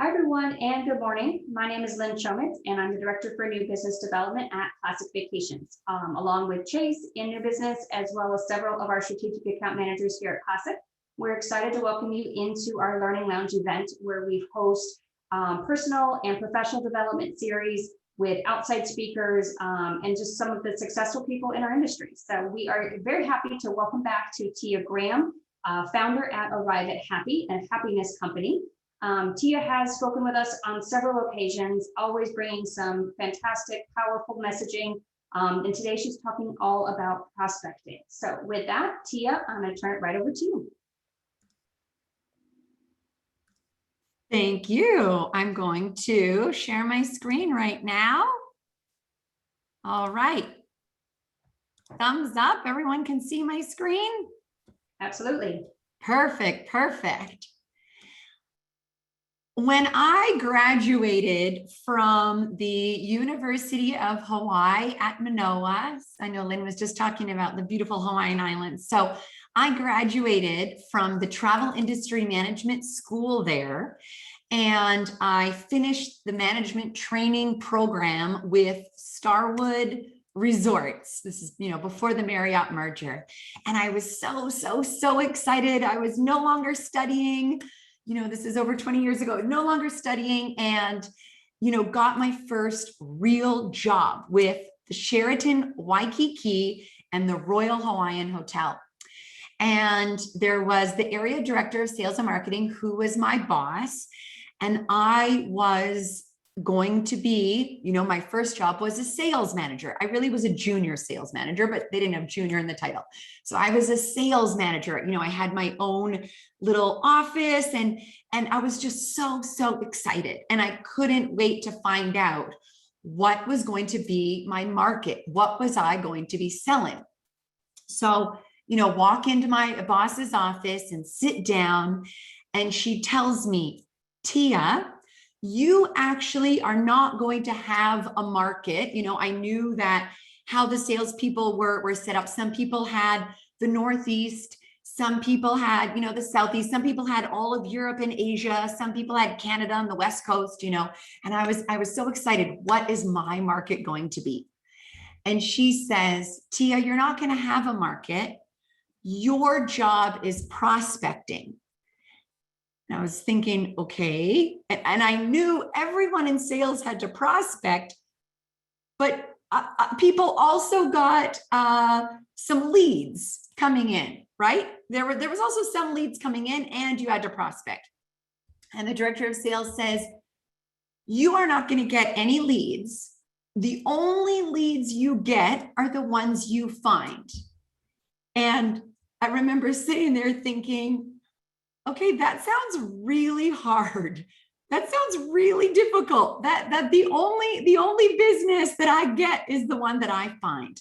Hi, everyone, and good morning. My name is Lynn Chomitz, and I'm the Director for New Business Development at Classic Vacations, along with Chase in New Business, as well as several of our strategic account managers here at Classic. We're excited to welcome you into our Learning Lounge event, where we host personal and professional development series with outside speakers and just some of the successful people in our industry. So we are very happy to welcome back to Tia Graham, founder at Arrive at Happy, a happiness company. Tia has spoken with us on several occasions, always bringing some fantastic, powerful messaging. And today she's talking all about prospecting. So with that, Tia, I'm going to turn it right over to you. Thank you. I'm going to share my screen right now. All right. Thumbs up. Everyone can see my screen? Absolutely. Perfect. Perfect. When I graduated from the University of Hawaii at Manoa, I know Lynn was just talking about the beautiful Hawaiian Islands. So I graduated from the Travel Industry Management School there, and I finished the management training program with Starwood Resorts. This is, before the Marriott merger. And I was so excited. I was no longer studying. This is over 20 years ago, no longer studying, and, got my first real job with the Sheraton Waikiki and the Royal Hawaiian Hotel. And there was the area director of sales and marketing who was my boss. And I was going to be, my first job was a sales manager. I really was a junior sales manager, but they didn't have junior in the title. So I was a sales manager. I had my own little office, and I was just so excited. And I couldn't wait to find out what was going to be my market. What was I going to be selling? So, walk into my boss's office and sit down, and she tells me, Tia, you actually are not going to have a market. I knew that how the salespeople were set up. Some people had the Northeast, some people had, the Southeast, some people had all of Europe and Asia, some people had Canada on the West Coast, and I was so excited. What is my market going to be? And she says, Tia, you're not going to have a market. Your job is prospecting. And I was thinking, okay. And I knew everyone in sales had to prospect, but people also got some leads coming in, right? There was also some leads coming in, and you had to prospect. And the director of sales says, you are not going to get any leads. The only leads you get are the ones you find. And I remember sitting there thinking, okay, that sounds really hard. That sounds really difficult. That the only business that I get is the one that I find.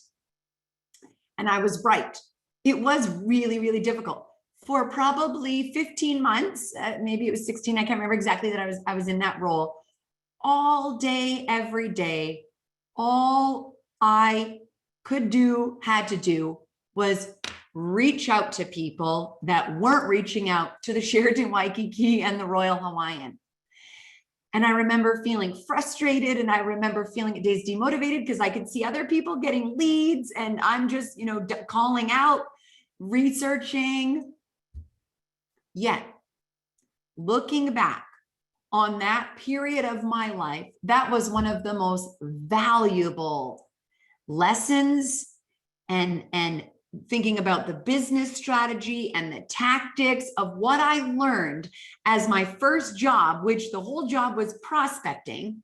And I was right. It was really difficult. For probably 15 months, maybe it was 16, I can't remember exactly, that I was in that role. All day, every day, all I could do, had to do, was reach out to people that weren't reaching out to the Sheraton Waikiki and the Royal Hawaiian. And I remember feeling frustrated, and I remember feeling days demotivated because I could see other people getting leads, and I'm just, calling out, researching. Yet, looking back on that period of my life, that was one of the most valuable lessons, and thinking about the business strategy and the tactics of what I learned as my first job, which the whole job was prospecting,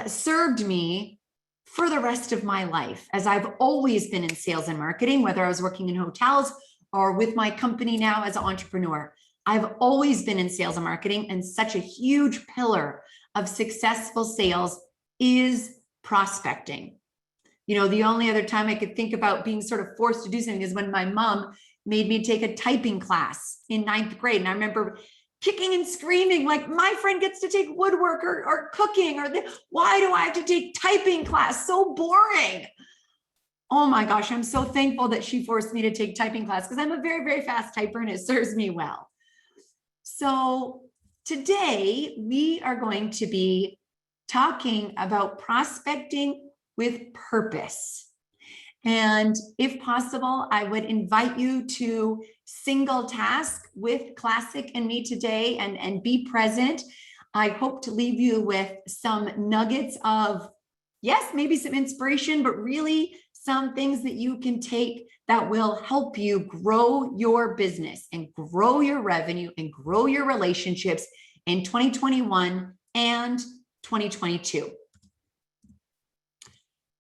served me for the rest of my life, as I've always been in sales and marketing, whether I was working in hotels or with my company now as an entrepreneur. I've always been in sales and marketing, and such a huge pillar of successful sales is prospecting. The only other time I could think about being sort of forced to do something is when my mom made me take a typing class in 9th grade. And I remember kicking and screaming, like, my friend gets to take woodwork or cooking, why do I have to take typing class? So boring. Oh my gosh, I'm so thankful that she forced me to take typing class, because I'm a very fast typer and it serves me well. So Today, we are going to be talking about prospecting with purpose. And if possible, I would invite you to single task with Classic and me today and be present. I hope to leave you with some nuggets of, yes, maybe some inspiration, but really some things that you can take that will help you grow your business and grow your revenue and grow your relationships in 2021 and 2022.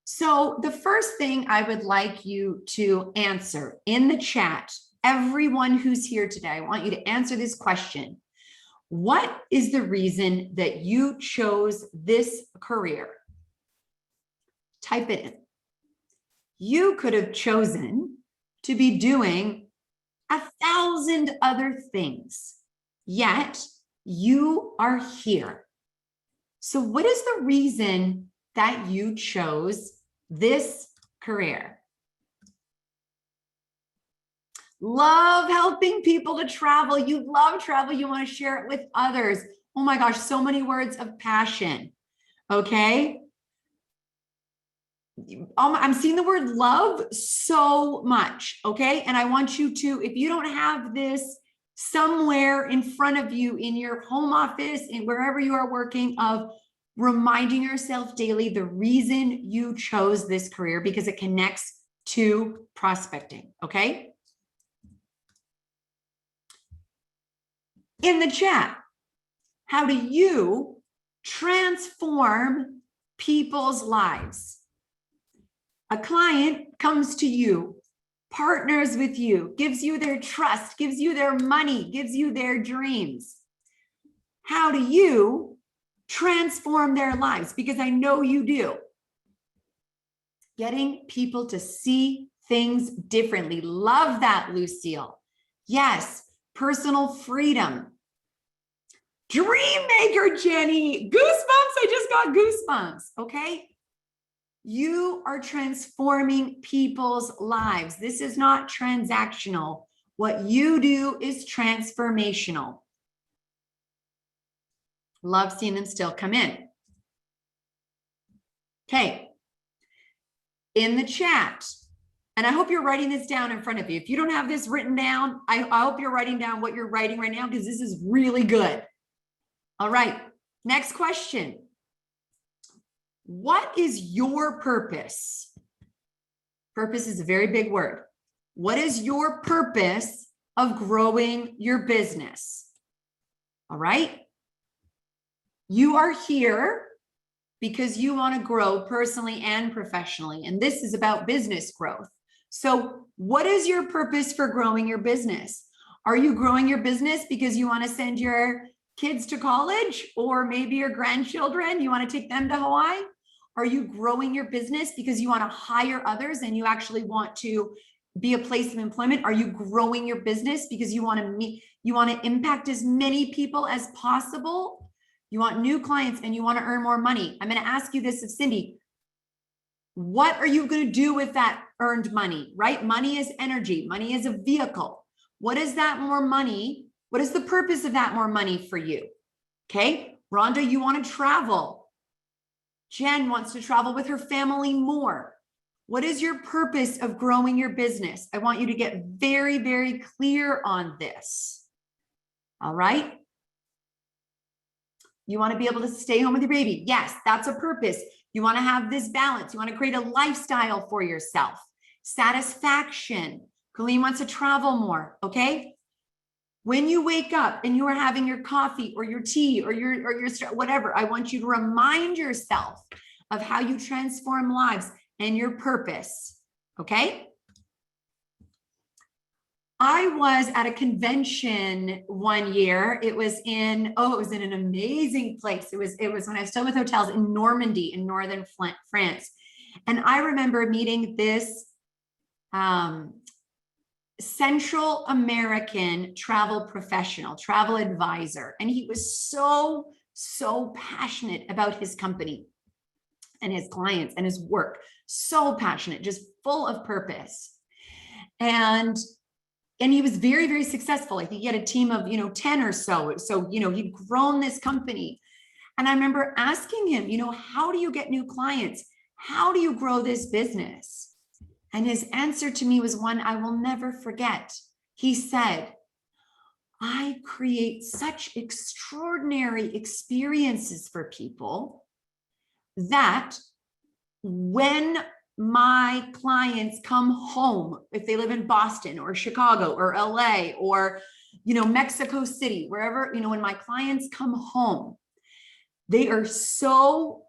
So the first thing I would like you to answer in the chat, everyone who's here today, I want you to answer this question. What is the reason that you chose this career? Type it in. You could have chosen to be doing 1,000 other things, yet you are here. So what is the reason that you chose this career? Love helping people to travel. You love travel. You want to share it with others. Oh my gosh, so many words of passion. Okay. I'm seeing the word love so much. Okay. And I want you to, if you don't have this somewhere in front of you in your home office and wherever you are working, of reminding yourself daily the reason you chose this career, because it connects to prospecting. Okay. In the chat, how do you transform people's lives? A client comes to you, partners with you, gives you their trust, gives you their money, gives you their dreams. How do you transform their lives? Because I know you do. Getting people to see things differently. Love that, Lucille. Yes. Personal freedom. Dream maker, Jenny. Goosebumps. I just got goosebumps. Okay. You are transforming people's lives. This is not transactional. What you do is transformational. Love seeing them still come in. Okay. In the chat, and I hope you're writing this down in front of you. If you don't have this written down, I hope you're writing down what you're writing right now, because this is really good. All right, next question. What is your purpose? Purpose is a very big word. What is your purpose of growing your business? All right. You are here because you want to grow personally and professionally, and this is about business growth. So what is your purpose for growing your business? Are you growing your business because you want to send your kids to college, or maybe your grandchildren, you want to take them to Hawaii? Are you growing your business because you want to hire others and you actually want to be a place of employment? Are you growing your business because you want to impact as many people as possible? You want new clients and you want to earn more money. I'm going to ask you this of Cindy. What are you going to do with that earned money, right? Money is energy. Money is a vehicle. What is that more money? What is the purpose of that more money for you? Okay. Rhonda, you want to travel. Jen wants to travel with her family more. What is your purpose of growing your business? I want you to get very, very clear on this. All right. You want to be able to stay home with your baby. Yes, that's a purpose. You want to have this balance. You want to create a lifestyle for yourself. Satisfaction. Colleen wants to travel more. Okay. When you wake up and you are having your coffee or your tea or your whatever, I want you to remind yourself of how you transform lives and your purpose. Okay. I was at a convention one year. It was in an amazing place. It was when I was still with hotels in Normandy in northern France. And I remember meeting this Central American travel professional, travel advisor. And he was so passionate about his company and his clients and his work. So passionate, just full of purpose. And And he was very, very successful. I think he had a team of, 10 or so. So, he'd grown this company. And I remember asking him, how do you get new clients? How do you grow this business? And his answer to me was one I will never forget. He said, I create such extraordinary experiences for people that when my clients come home, if they live in Boston or Chicago or LA or, Mexico City, wherever, when my clients come home, they are so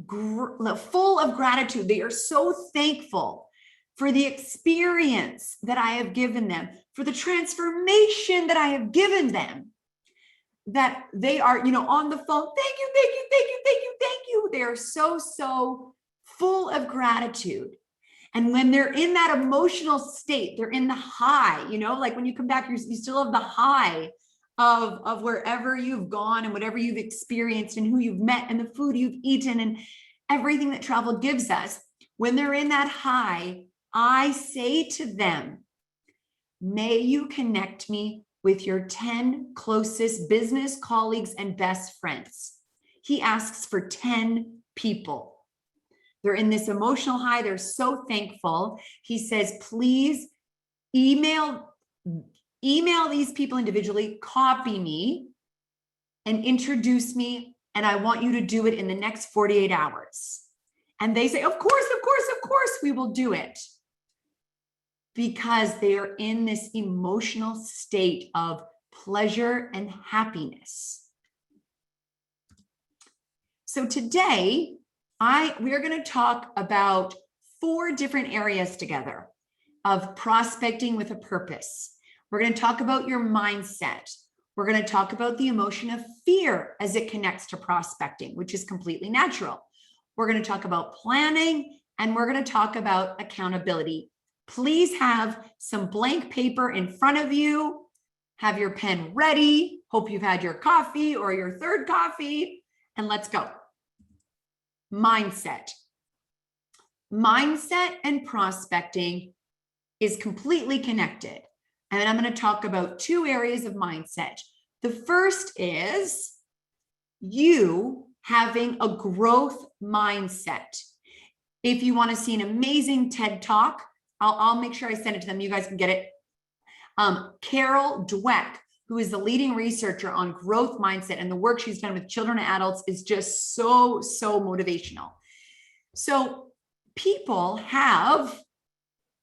full of gratitude. They are so thankful for the experience that I have given them, for the transformation that I have given them, that they are, on the phone. Thank you, thank you, thank you, thank you, thank you. They are so full of gratitude. And when they're in that emotional state, they're in the high, like when you come back, you still have the high of wherever you've gone and whatever you've experienced and who you've met and the food you've eaten and everything that travel gives us. When they're in that high, I say to them, may you connect me with your 10 closest business colleagues and best friends. He asks for 10 people. They're in this emotional high. They're so thankful. He says, please email these people individually, copy me and introduce me. And I want you to do it in the next 48 hours. And they say, of course, we will do it. Because they are in this emotional state of pleasure and happiness. So today, we are going to talk about 4 different areas together of prospecting with a purpose. We're going to talk about your mindset. We're going to talk about the emotion of fear as it connects to prospecting, which is completely natural. We're going to talk about planning, and we're going to talk about accountability. Please have some blank paper in front of you. Have your pen ready. Hope you've had your coffee or your third coffee, and let's go. Mindset. Mindset and prospecting is completely connected. And I'm going to talk about 2 areas of mindset. The first is you having a growth mindset. If you want to see an amazing TED Talk, I'll make sure I send it to them. You guys can get it. Carol Dweck, who is the leading researcher on growth mindset, and the work she's done with children and adults is just so motivational. So people have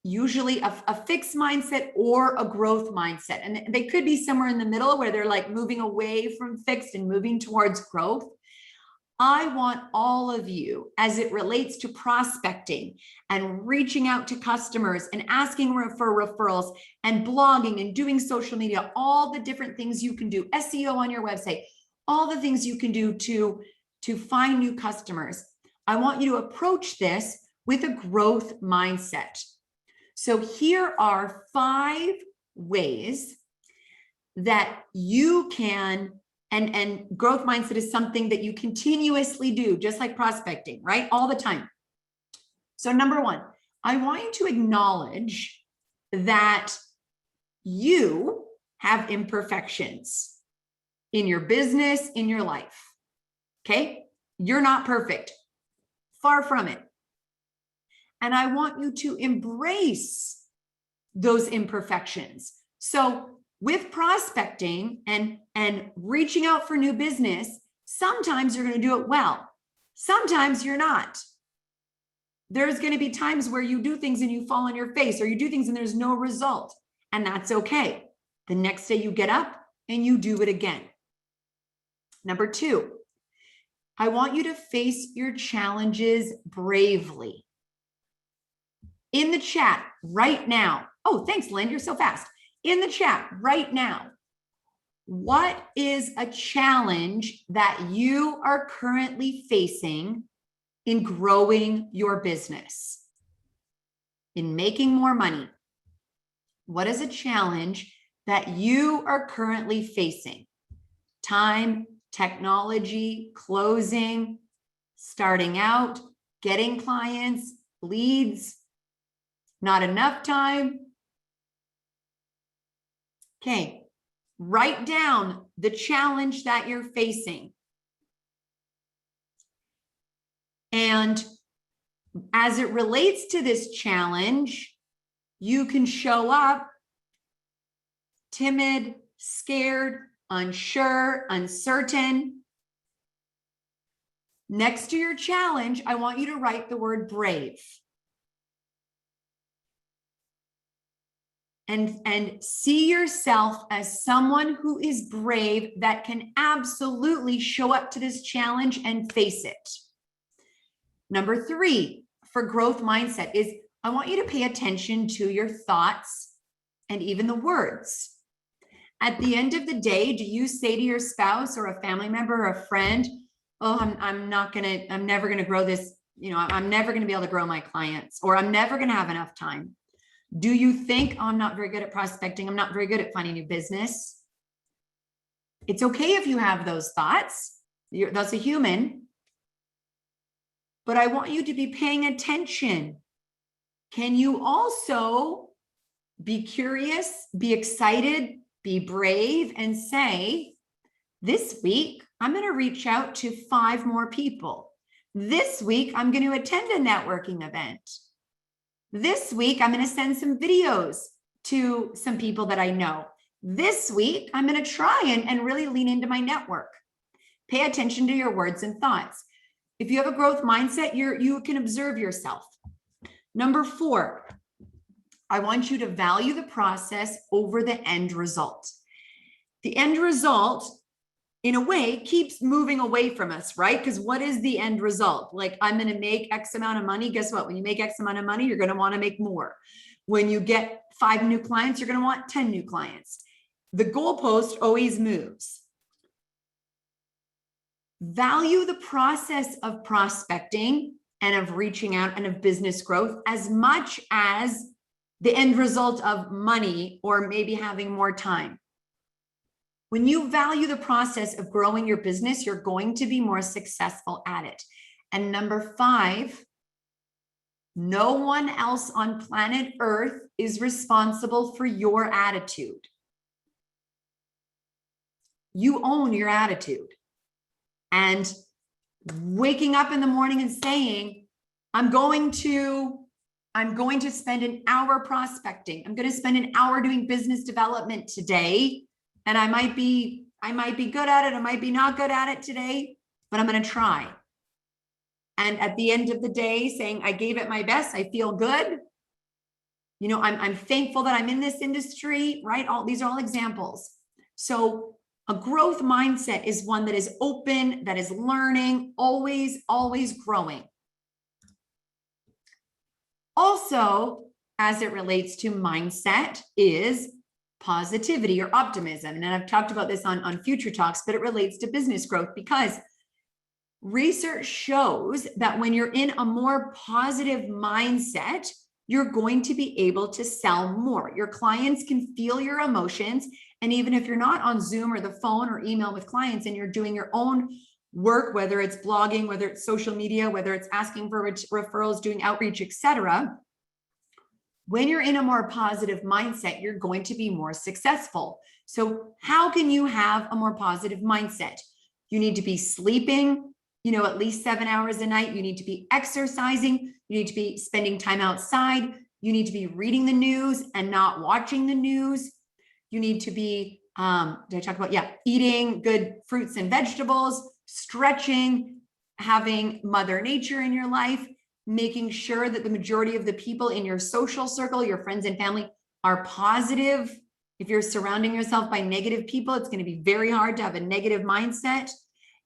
usually a fixed mindset or a growth mindset, and they could be somewhere in the middle where they're like moving away from fixed and moving towards growth. I want all of you, as it relates to prospecting and reaching out to customers and asking for referrals and blogging and doing social media, all the different things you can do, SEO on your website, all the things you can do to find new customers. I want you to approach this with a growth mindset. So here are 5 ways that you can. And growth mindset is something that you continuously do, just like prospecting, right? All the time. So number 1, I want you to acknowledge that you have imperfections in your business, in your life, okay? You're not perfect, far from it. And I want you to embrace those imperfections. So with prospecting and reaching out for new business, sometimes you're going to do it well. Sometimes you're not. There's going to be times where you do things and you fall on your face, or you do things and there's no result, and that's okay. The next day you get up and you do it again. Number 2, I want you to face your challenges bravely. In the chat right now. Oh, thanks, Lynn. You're so fast. In the chat right now, what is a challenge that you are currently facing in growing your business, in making more money? What is a challenge that you are currently facing? Time, technology, closing, starting out, getting clients, leads, not enough time. Okay, write down the challenge that you're facing. And as it relates to this challenge, you can show up timid, scared, unsure, uncertain. Next to your challenge, I want you to write the word brave. And see yourself as someone who is brave that can absolutely show up to this challenge and face it. Number 3 for growth mindset is I want you to pay attention to your thoughts and even the words. At the end of the day, do you say to your spouse or a family member or a friend, oh, I'm never going to grow this, I'm never going to be able to grow my clients, or I'm never going to have enough time. Do you think, oh, I'm not very good at prospecting, I'm not very good at finding new business? It's okay if you have those thoughts. That's a human. But I want you to be paying attention. Can you also be curious, be excited, be brave, and say, this week, I'm going to reach out to 5 more people. This week, I'm going to attend a networking event. This week, I'm going to send some videos to some people that I know. This week, I'm going to try and really lean into my network. Pay attention to your words and thoughts. If you have a growth mindset, you can observe yourself. Number 4, I want you to value the process over the end result. The end result, in a way, keeps moving away from us, right? Because what is the end result? Like, I'm going to make X amount of money. Guess what? When you make X amount of money, you're going to want to make more. When you get 5 new clients, you're going to want 10 new clients. The goalpost always moves. Value the process of prospecting and of reaching out and of business growth as much as the end result of money or maybe having more time. When you value the process of growing your business, you're going to be more successful at it. And number 5, no one else on planet Earth is responsible for your attitude. You own your attitude. And waking up in the morning and saying, I'm going to spend an hour prospecting. I'm going to spend an hour doing business development today. And I might be good at it. I might be not good at it today, but I'm going to try. And at the end of the day, saying, I gave it my best. I feel good. I'm thankful that I'm in this industry, right? These are all examples. So a growth mindset is one that is open, that is learning, always, always growing. Also, as it relates to mindset, is positivity or optimism. And I've talked about this on future talks, but it relates to business growth because research shows that when you're in a more positive mindset, you're going to be able to sell more. Your clients can feel your emotions. And even if you're not on Zoom or the phone or email with clients and you're doing your own work, whether it's blogging, whether it's social media, whether it's asking for referrals, doing outreach, etc., when you're in a more positive mindset, you're going to be more successful. So how can you have a more positive mindset? You need to be sleeping, at least 7 hours a night. You need to be exercising. You need to be spending time outside. You need to be reading the news and not watching the news. You need to be, eating good fruits and vegetables, stretching, having Mother Nature in your life, making sure that the majority of the people in your social circle, your friends and family, are positive. If you're surrounding yourself by negative people, it's going to be very hard to have a negative mindset.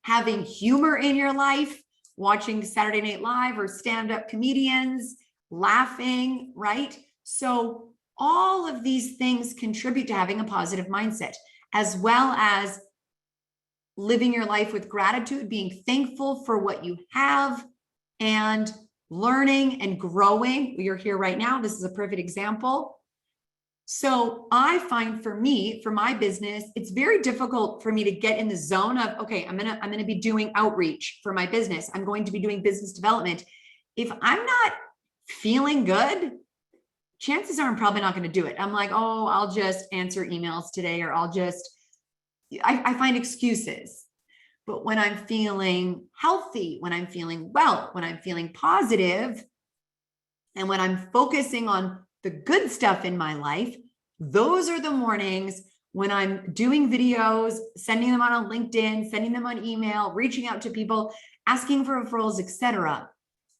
Having humor in your life, watching Saturday Night Live or stand-up comedians, laughing, right? So all of these things contribute to having a positive mindset, as well as living your life with gratitude, being thankful for what you have, and learning and growing. You're here right now. This is a perfect example. So I find for me, for my business, it's very difficult for me to get in the zone of, okay, I'm going to be doing outreach for my business. I'm going to be doing business development. If I'm not feeling good, chances are I'm probably not going to do it. I'm like, oh, I'll just answer emails today, or I find excuses. But when I'm feeling healthy, when I'm feeling well, when I'm feeling positive, and when I'm focusing on the good stuff in my life, those are the mornings when I'm doing videos, sending them on LinkedIn, sending them on email, reaching out to people, asking for referrals, etc.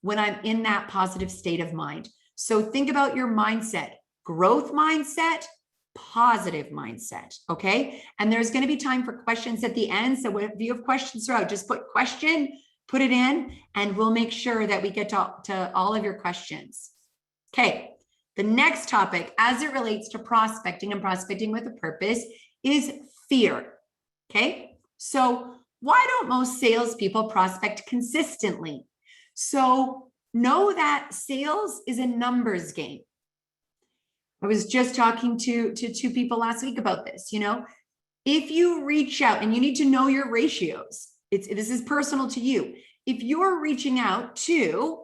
when I'm in that positive state of mind. So think about your mindset, growth mindset, positive mindset, okay? And there's going to be time for questions at the end. So if you have questions throughout, just put question, put it in, and we'll make sure that we get to all of your questions. Okay, the next topic as it relates to prospecting and prospecting with a purpose is fear, okay? So why don't most salespeople prospect consistently? So know that sales is a numbers game. I was just talking to two people last week about this. If you reach out, and you need to know your ratios, this is personal to you. If you're reaching out to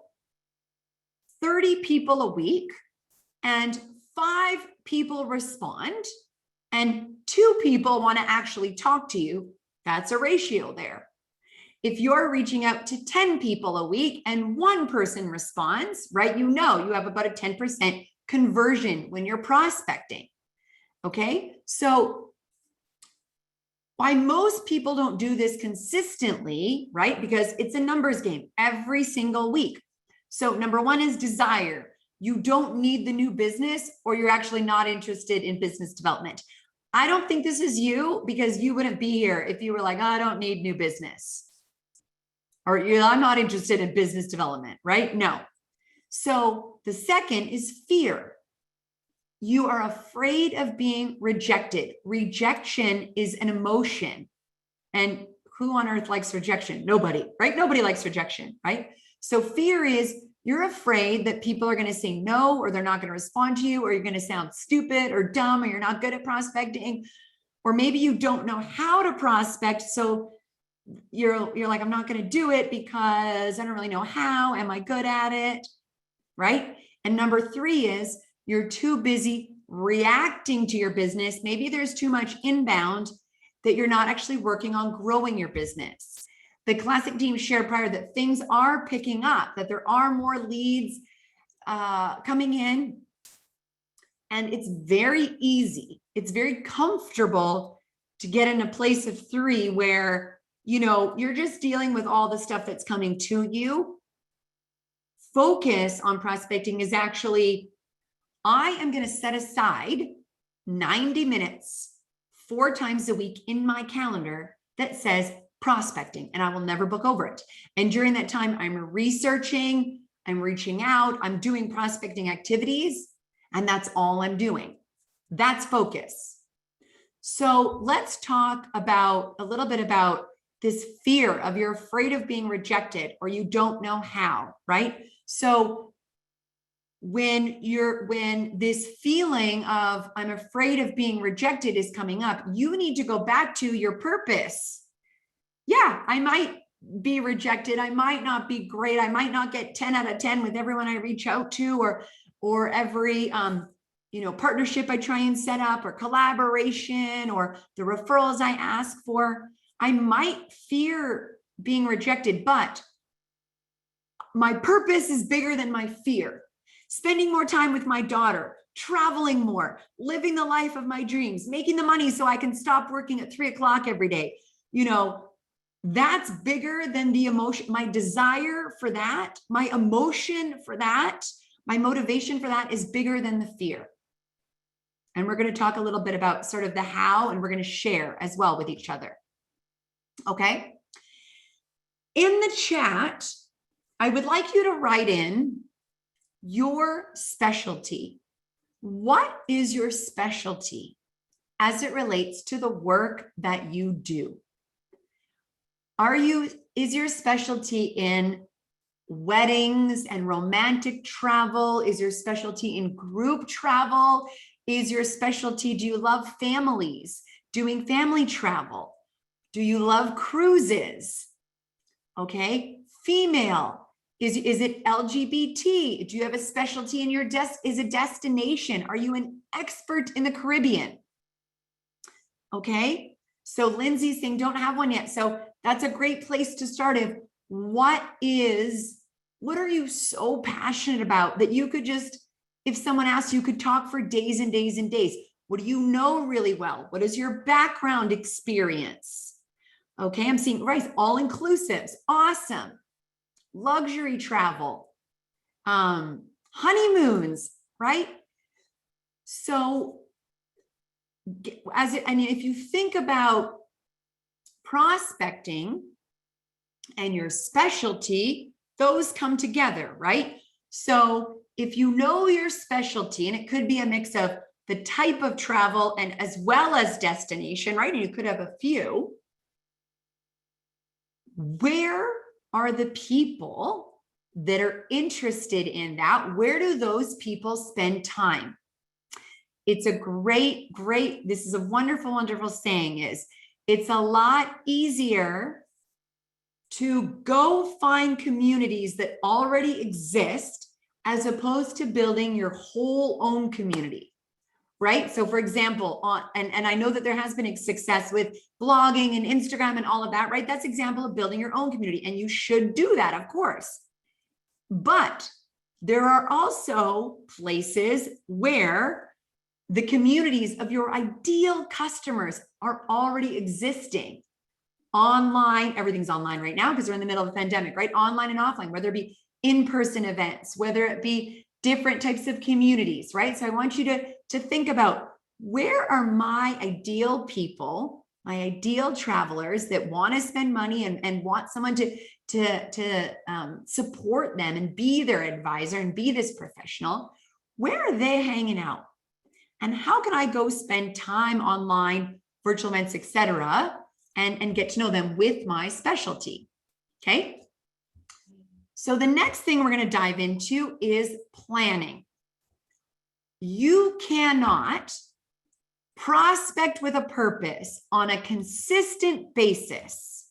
30 people a week and 5 people respond and 2 people want to actually talk to you, that's a ratio there. If you're reaching out to 10 people a week and 1 person responds, right, you have about a 10% conversion when you're prospecting. Okay, so why most people don't do this consistently, right? Because it's a numbers game every single week. So number 1 is desire. You don't need the new business, or you're actually not interested in business development. I don't think this is you, because you wouldn't be here if you were like, oh, I don't need new business. Or I'm not interested in business development, right? No. So the second is fear. You are afraid of being rejected. Rejection is an emotion. And who on earth likes rejection? Nobody, right? Nobody likes rejection, right? So fear is you're afraid that people are going to say no, or they're not going to respond to you, or you're going to sound stupid or dumb, or you're not good at prospecting, or maybe you don't know how to prospect. So you're like, I'm not going to do it because I don't really know how. Am I good at it? Right? And number 3 is you're too busy reacting to your business. Maybe there's too much inbound that you're not actually working on growing your business. The classic team shared prior that things are picking up, that there are more leads coming in. And it's very easy. It's very comfortable to get in a place of 3 where, you're just dealing with all the stuff that's coming to you. Focus on prospecting is actually, I am going to set aside 90 minutes 4 times a week in my calendar that says prospecting, and I will never book over it. And during that time, I'm researching, I'm reaching out, I'm doing prospecting activities, and that's all I'm doing. That's focus. So let's talk about a little bit about this fear of you're afraid of being rejected, or you don't know how, right? So when this feeling of I'm afraid of being rejected is coming up, you need to go back to your purpose. Yeah, I might be rejected. I might not be great. I might not get 10 out of 10 with everyone I reach out to, or every partnership I try and set up, or collaboration, or the referrals I ask for. I might fear being rejected, but my purpose is bigger than my fear. Spending more time with my daughter, traveling more, living the life of my dreams, making the money so I can stop working at 3 o'clock every day. That's bigger than the emotion, my desire for that, my emotion for that, my motivation for that is bigger than the fear. And we're going to talk a little bit about sort of the how, and we're going to share as well with each other. Okay. In the chat, I would like you to write in your specialty. What is your specialty as it relates to the work that you do? Is your specialty in weddings and romantic travel? Is your specialty in group travel? Is your specialty, do you love families, doing family travel? Do you love cruises? Okay, female. Is it LGBT? Do you have a specialty in your is a destination? Are you an expert in the Caribbean? Okay. So Lindsay's saying don't have one yet. So that's a great place to start. What are you so passionate about that you could just, if someone asks, you could talk for days and days and days. What do you know really well? What is your background experience? Okay, I'm seeing, right, all inclusives, awesome. Luxury travel, honeymoons, right? So if you think about prospecting and your specialty, those come together, right? So if you know your specialty, and it could be a mix of the type of travel and as well as destination, right? And you could have a few. Where are the people that are interested in that? Where do those people spend time? It's a great, this is a wonderful, wonderful saying is, it's a lot easier to go find communities that already exist as opposed to building your whole own community, right? So for example, and I know that there has been success with blogging and Instagram and all of that, right? That's an example of building your own community, and you should do that, of course. But there are also places where the communities of your ideal customers are already existing. Online, everything's online right now because we're in the middle of a pandemic, right? Online and offline, whether it be in-person events, whether it be different types of communities, right? So I want you to think about, where are my ideal people, my ideal travelers that want to spend money and want someone to support them and be their advisor and be this professional? Where are they hanging out? And how can I go spend time online, virtual events, etc., and get to know them with my specialty? Okay. So the next thing we're going to dive into is planning. You cannot prospect with a purpose on a consistent basis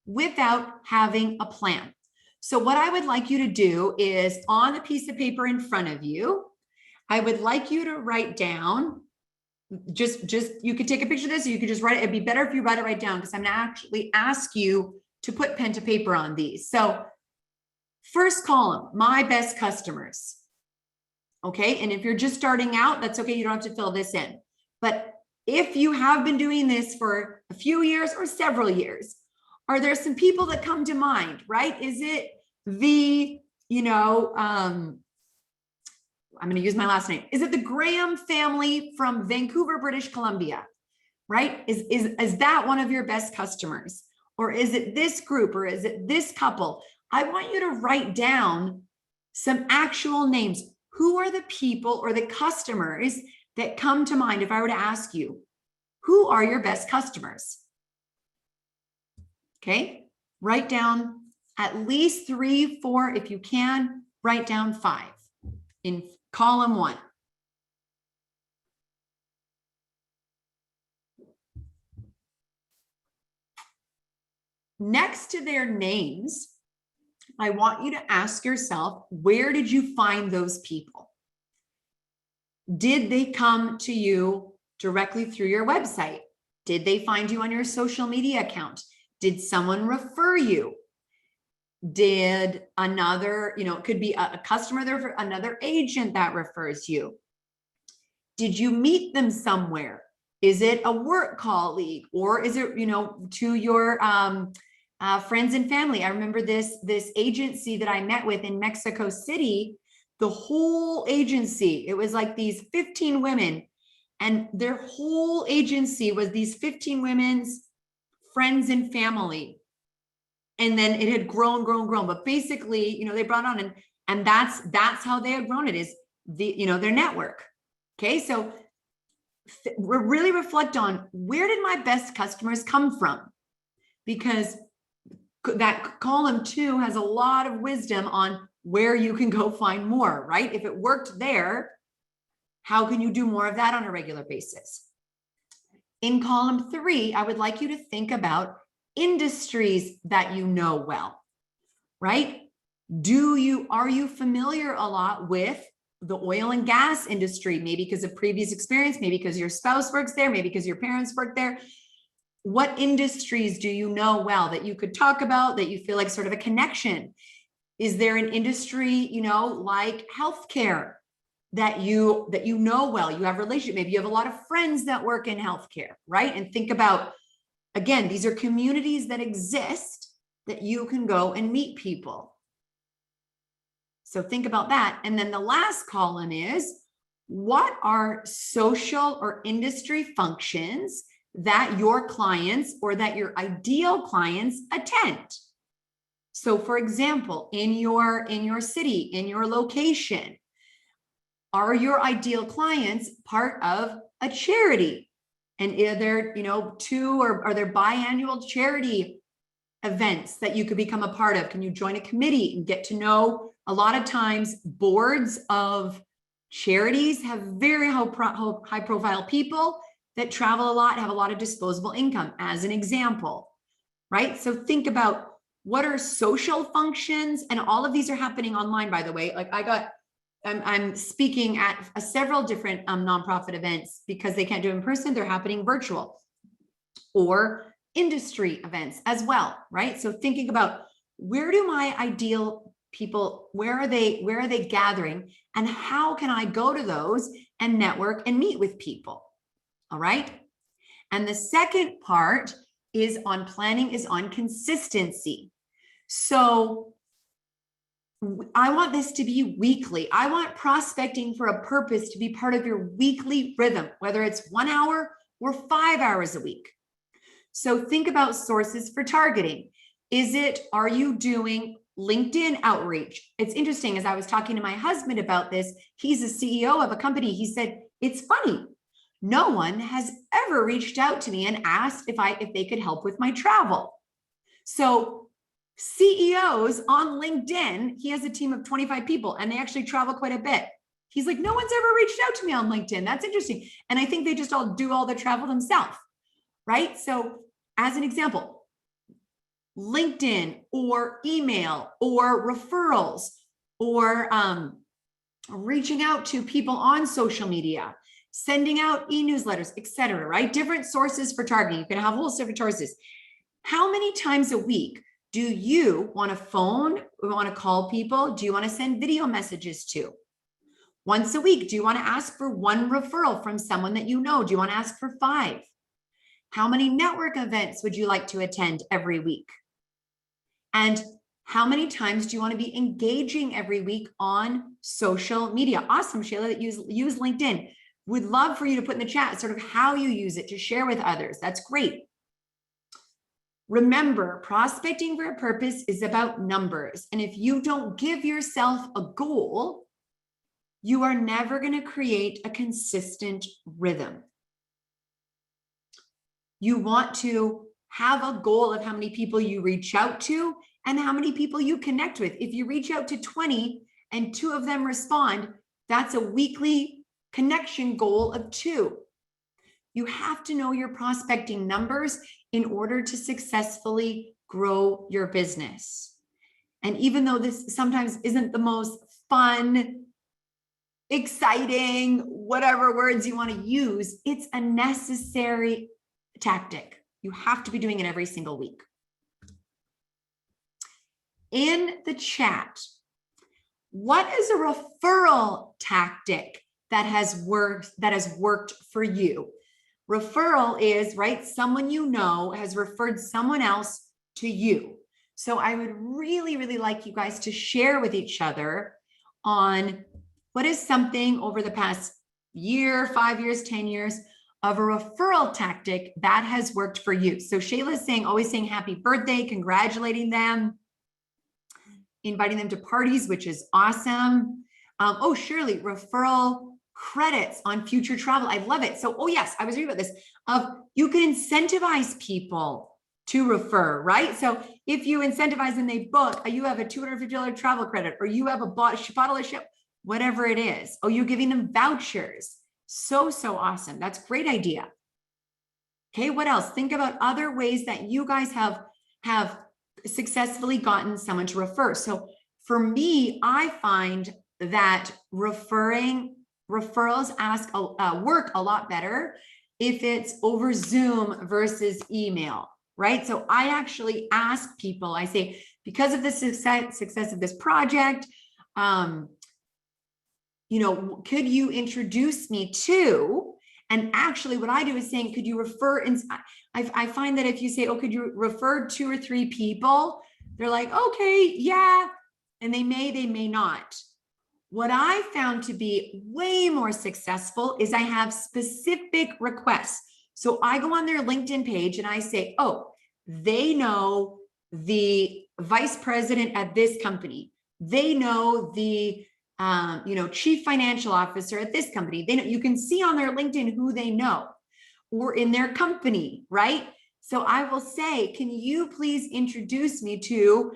without having a plan. So what I would like you to do is, on a piece of paper in front of you, I would like you to write down, just you could take a picture of this, or you could just write it. It'd be better if you write it right down, because I'm going to actually ask you to put pen to paper on these. So first column, my best customers. Okay. And if you're just starting out, that's okay. You don't have to fill this in. But if you have been doing this for a few years or several years, are there some people that come to mind, right? Is it the, I'm going to use my last name. Is it the Graham family from Vancouver, British Columbia, right? Is that one of your best customers? Or is it this group? Or is it this couple? I want you to write down some actual names. Who are the people or the customers that come to mind if I were to ask you, who are your best customers? Okay, write down at least 3, 4, if you can, write down 5 in column 1. Next to their names, I want you to ask yourself, where did you find those people? Did they come to you directly through your website? Did they find you on your social media account? Did someone refer you? Did another, it could be a customer there, another agent that refers you. Did you meet them somewhere? Is it a work colleague, or is it, to your friends and family? I remember this agency that I met with in Mexico City. The whole agency, it was like these 15 women, and their whole agency was these 15 women's friends and family. And then it had grown. But basically, they brought on, and that's how they had grown it, is their network. Okay, so really reflect on, where did my best customers come from? Because that column 2 has a lot of wisdom on where you can go find more, right? If it worked there, how can you do more of that on a regular basis? In column 3, I would like you to think about industries that you know well, right? Are you familiar a lot with the oil and gas industry? Maybe because of previous experience, maybe because your spouse works there, maybe because your parents work there. What industries do you know well that you could talk about, that you feel like sort of a connection? Is there an industry, like healthcare that you know well, you have relationship, maybe you have a lot of friends that work in healthcare, right? And think about, again, these are communities that exist that you can go and meet people. So think about that. And then the last column is, what are social or industry functions that your clients or that your ideal clients attend? So for example, in your city, in your location, are your ideal clients part of a charity? And are there, two or are there biannual charity events that you could become a part of? Can you join a committee and get to know? A lot of times boards of charities have very high profile people that travel a lot, have a lot of disposable income, as an example, right? So think about, what are social functions? And all of these are happening online, by the way. Like I'm speaking at several different nonprofit events because they can't do it in person. They're happening virtual, or industry events as well, right? So thinking about, where do my ideal people, where are they gathering, and how can I go to those and network and meet with people? All right. And the second part is on planning, is on consistency. So I want this to be weekly. I want prospecting for a purpose to be part of your weekly rhythm, whether it's 1 hour or 5 hours a week. So think about sources for targeting. Are you doing LinkedIn outreach? It's interesting, as I was talking to my husband about this, he's a CEO of a company. He said, it's funny, no one has ever reached out to me and asked if they could help with my travel. So CEOs on LinkedIn, he has a team of 25 people and they actually travel quite a bit. He's like, no one's ever reached out to me on LinkedIn. That's interesting. And I think they just all do all the travel themselves, right? So as an example, LinkedIn or email or referrals or reaching out to people on social media, sending out e-newsletters, etc., right? Different sources for targeting. You can have a whole set of sources. How many times a week do you want to phone, or want to call people? Do you want to send video messages to? Once a week, do you want to ask for one referral from someone that you know? Do you want to ask for 5? How many network events would you like to attend every week? And how many times do you want to be engaging every week on social media? Awesome, Shayla, that use LinkedIn. Would love for you to put in the chat sort of how you use it to share with others. That's great. Remember, prospecting for a purpose is about numbers. And if you don't give yourself a goal, you are never going to create a consistent rhythm. You want to have a goal of how many people you reach out to and how many people you connect with. If you reach out to 20 and 2 of them respond, that's a weekly connection goal of 2. You have to know your prospecting numbers in order to successfully grow your business. And even though this sometimes isn't the most fun, exciting, whatever words you want to use, it's a necessary tactic. You have to be doing it every single week. In the chat, what is a referral tactic that has worked for you? Referral is, right, someone you know has referred someone else to you. So I would really, really like you guys to share with each other on what is something over the past year, 5 years, 10 years of a referral tactic that has worked for you. So Shayla's saying, always saying happy birthday, congratulating them, inviting them to parties, which is awesome. Oh, Shirley, referral credits on future travel. I love it. So, oh yes, I was reading about this. You can incentivize people to refer, right? So if you incentivize and they book, you have a $250 travel credit, or you have a bottle of ship, whatever it is. Oh, you're giving them vouchers. So awesome. That's a great idea. Okay, what else? Think about other ways that you guys have successfully gotten someone to refer. So For me, I find that referrals work a lot better if it's over Zoom versus email, right? So I actually ask people, I say, because of the success of this project, could you introduce me to? And actually what I do is saying, could you refer? And I find that if you say, oh, could you refer 2 or 3 people? They're like, okay, yeah. And they may not. What I found to be way more successful is I have specific requests. So I go on their LinkedIn page and I say, oh, they know the vice president at this company. They know the chief financial officer at this company. They know, you can see on their LinkedIn who they know or in their company, right? So I will say, can you please introduce me to,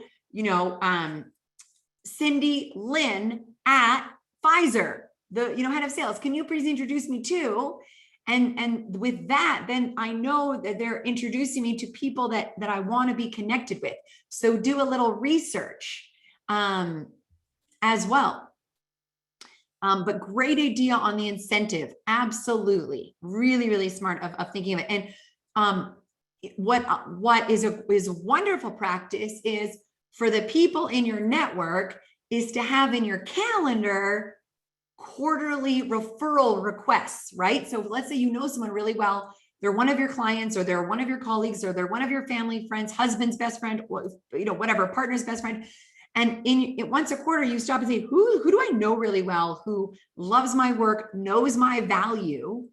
Cindy Lynn at Pfizer, the head of sales. Can you please introduce me to? And with that, then I know that they're introducing me to people that I want to be connected with. So do a little research as well. But great idea on the incentive. Absolutely. Really, really smart of thinking of it. And what is a wonderful practice is for the people in your network is to have in your calendar quarterly referral requests, right? So let's say you know someone really well, they're one of your clients, or they're one of your colleagues, or they're one of your family friends, husband's best friend, or whatever, partner's best friend. And once a quarter, you stop and say, who do I know really well, who loves my work, knows my value?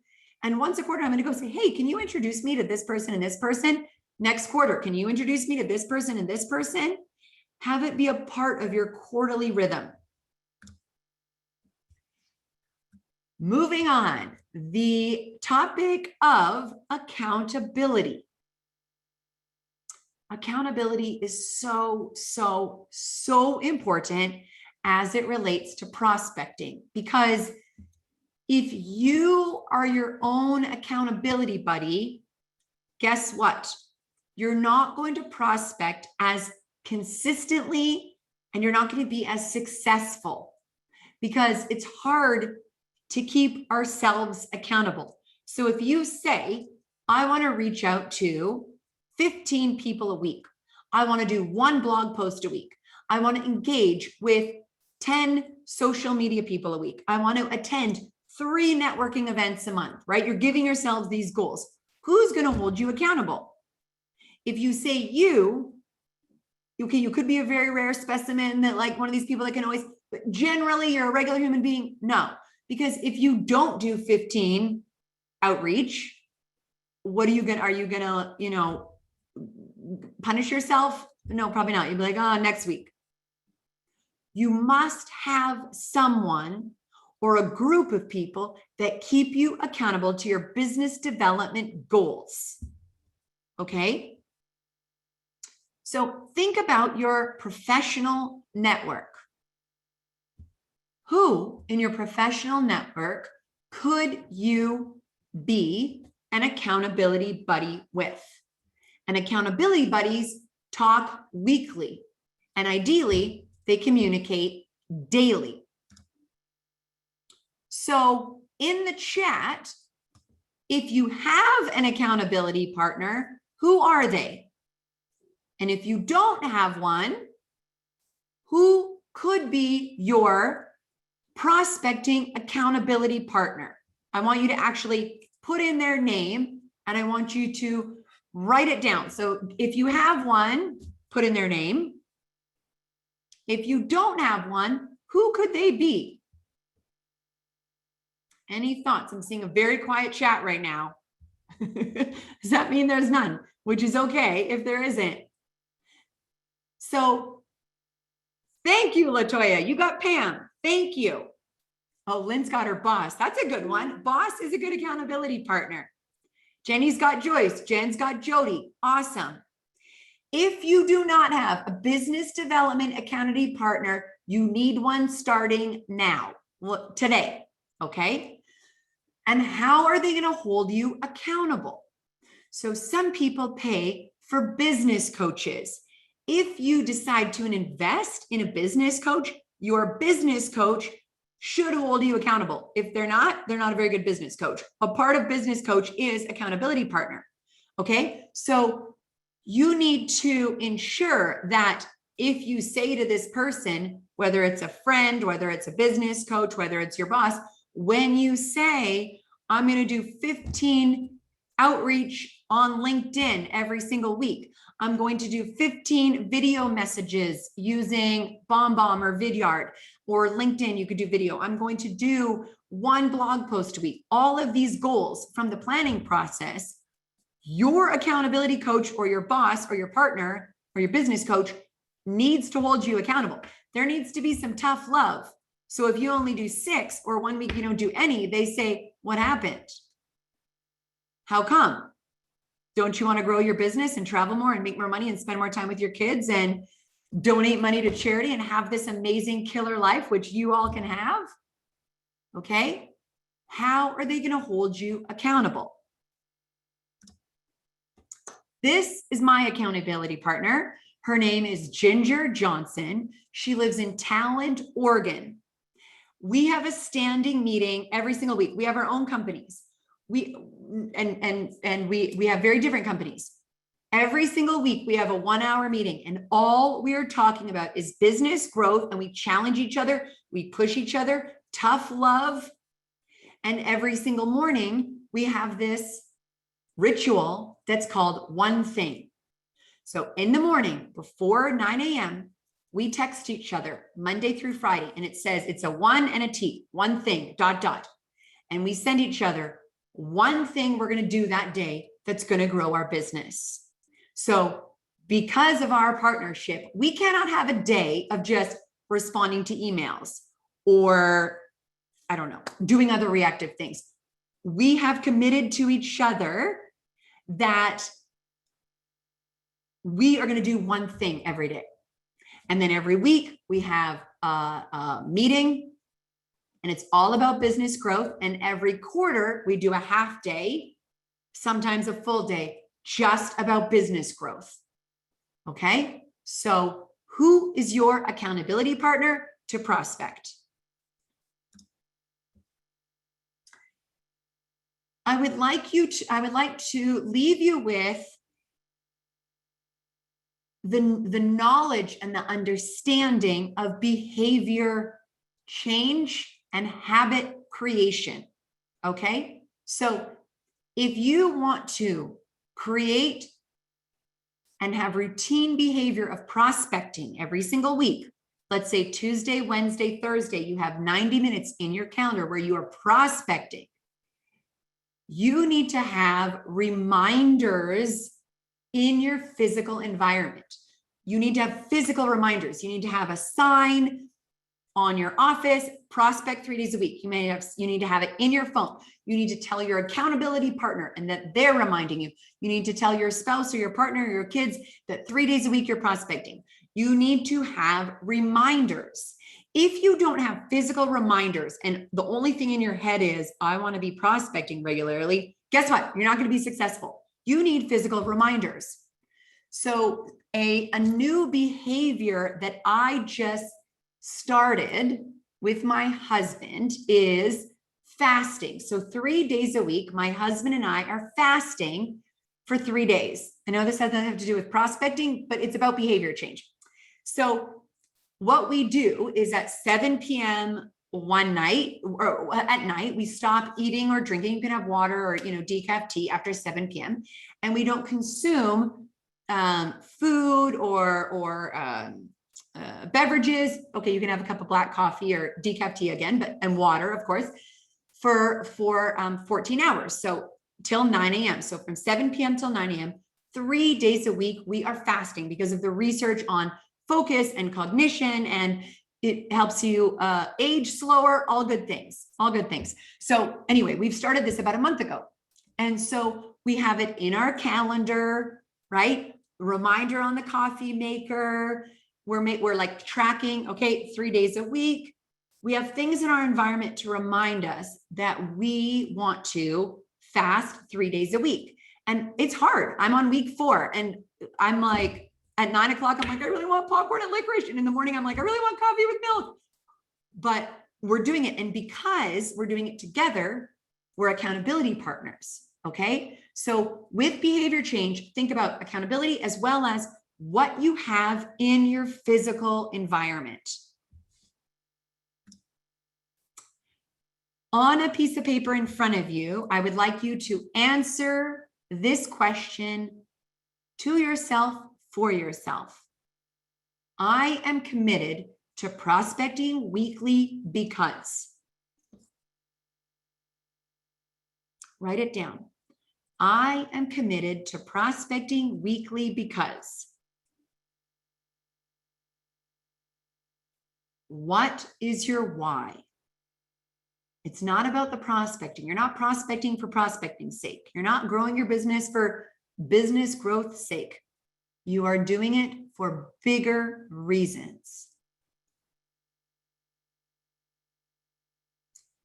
And once a quarter, I'm going to go say, hey, can you introduce me to this person and this person? Next quarter, can you introduce me to this person and this person? Have it be a part of your quarterly rhythm. Moving on, the topic of accountability. Accountability is so, so, so important as it relates to prospecting, because if you are your own accountability buddy, guess what? You're not going to prospect as consistently, and you're not going to be as successful, because it's hard to keep ourselves accountable. So if you say, I want to reach out to 15 people a week, I want to do 1 blog post a week, I want to engage with 10 social media people a week, I want to attend 3 networking events a month, right? You're giving yourselves these goals. Who's going to hold you accountable? If you say you could be a very rare specimen that like one of these people that can always, but generally you're a regular human being. No, because if you don't do 15 outreach, are you gonna, punish yourself? No, probably not. You'd be like, oh, next week. You must have someone or a group of people that keep you accountable to your business development goals. Okay? So think about your professional network. Who in your professional network could you be an accountability buddy with? And accountability buddies talk weekly, and ideally they communicate daily. So in the chat, if you have an accountability partner, who are they? And if you don't have one, who could be your prospecting accountability partner? I want you to actually put in their name, and I want you to write it down. So if you have one, put in their name. If you don't have one, who could they be? Any thoughts? I'm seeing a very quiet chat right now. Does that mean there's none? Which is okay if there isn't. So thank you, Latoya. You got Pam. Thank you. Oh, Lynn's got her boss. That's a good one. Boss is a good accountability partner. Jenny's got Joyce. Jen's got Jody. Awesome. If you do not have a business development accountability partner, you need one starting now, today. Okay. And how are they going to hold you accountable? So some people pay for business coaches. If you decide to invest in a business coach, your business coach should hold you accountable. If they're not a very good business coach. A part of business coach is accountability partner. Okay. So you need to ensure that if you say to this person, whether it's a friend, whether it's a business coach, whether it's your boss, when you say, I'm going to do 15 outreach on LinkedIn every single week, I'm going to do 15 video messages using BombBomb or Vidyard or LinkedIn, you could do video. I'm going to do 1 blog post a week. All of these goals from the planning process, your accountability coach or your boss or your partner or your business coach needs to hold you accountable. There needs to be some tough love. So if you only do 6 or 1 week you don't do any, they say, what happened? How come? Don't you want to grow your business and travel more and make more money and spend more time with your kids and donate money to charity and have this amazing killer life, which you all can have? Okay. How are they going to hold you accountable? This is my accountability partner. Her name is Ginger Johnson. She lives in Talent, Oregon. We have a standing meeting every single week. We have our own companies. We have very different companies. Every single week we have a 1-hour meeting, and all we are talking about is business growth, and we challenge each other, we push each other, tough love. And every single morning we have this ritual that's called one thing. So in the morning before 9 a.m., we text each other Monday through Friday, and it says it's a 1 and a T, one thing, ... And we send each other one thing we're going to do that day that's going to grow our business. So because of our partnership, we cannot have a day of just responding to emails or, I don't know, doing other reactive things. We have committed to each other that we are going to do one thing every day. And then every week we have a meeting, and it's all about business growth. And every quarter we do a half day, sometimes a full day, just about business growth. Okay. So who is your accountability partner to prospect? I would like to leave you with the knowledge and the understanding of behavior change and habit creation. Okay. So if you want to create and have routine behavior of prospecting every single week, let's say Tuesday, Wednesday, Thursday, you have 90 minutes in your calendar where you are prospecting. You need to have reminders in your physical environment. You need to have physical reminders. You need to have a sign on your office, prospect 3 days a week. You need to have it in your phone. You need to tell your accountability partner and that they're reminding you. You need to tell your spouse or your partner or your kids that 3 days a week you're prospecting. You need to have reminders. If you don't have physical reminders and the only thing in your head is, I want to be prospecting regularly, guess what? You're not going to be successful. You need physical reminders. So a new behavior that I just started with my husband is fasting. So 3 days a week, my husband and I are fasting for 3 days. I know this has nothing to do with prospecting, but it's about behavior change. So what we do is at 7 p.m. one night or at night, we stop eating or drinking. You can have water or, decaf tea after 7 p.m. And we don't consume food or beverages. Okay, you can have a cup of black coffee or decaf tea again, and water, of course, for 14 hours. So till 9 a.m. So from 7 p.m. till 9 a.m., 3 days a week, we are fasting because of the research on focus and cognition, and it helps you age slower, all good things. So anyway, we've started this about a month ago. And so we have it in our calendar, right? Reminder on the coffee maker. We're like tracking, okay, 3 days a week. We have things in our environment to remind us that we want to fast 3 days a week. And it's hard. I'm on week 4 and I'm like, At 9 o'clock, I'm like, I really want popcorn and licorice. And in the morning, I'm like, I really want coffee with milk. But we're doing it. And because we're doing it together, we're accountability partners. Okay. So with behavior change, think about accountability as well as what you have in your physical environment. On a piece of paper in front of you, I would like you to answer this question to yourself, for yourself. I am committed to prospecting weekly because. Write it down. I am committed to prospecting weekly because. What is your why? It's not about the prospecting. You're not prospecting for prospecting's sake. You're not growing your business for business growth's sake. You are doing it for bigger reasons.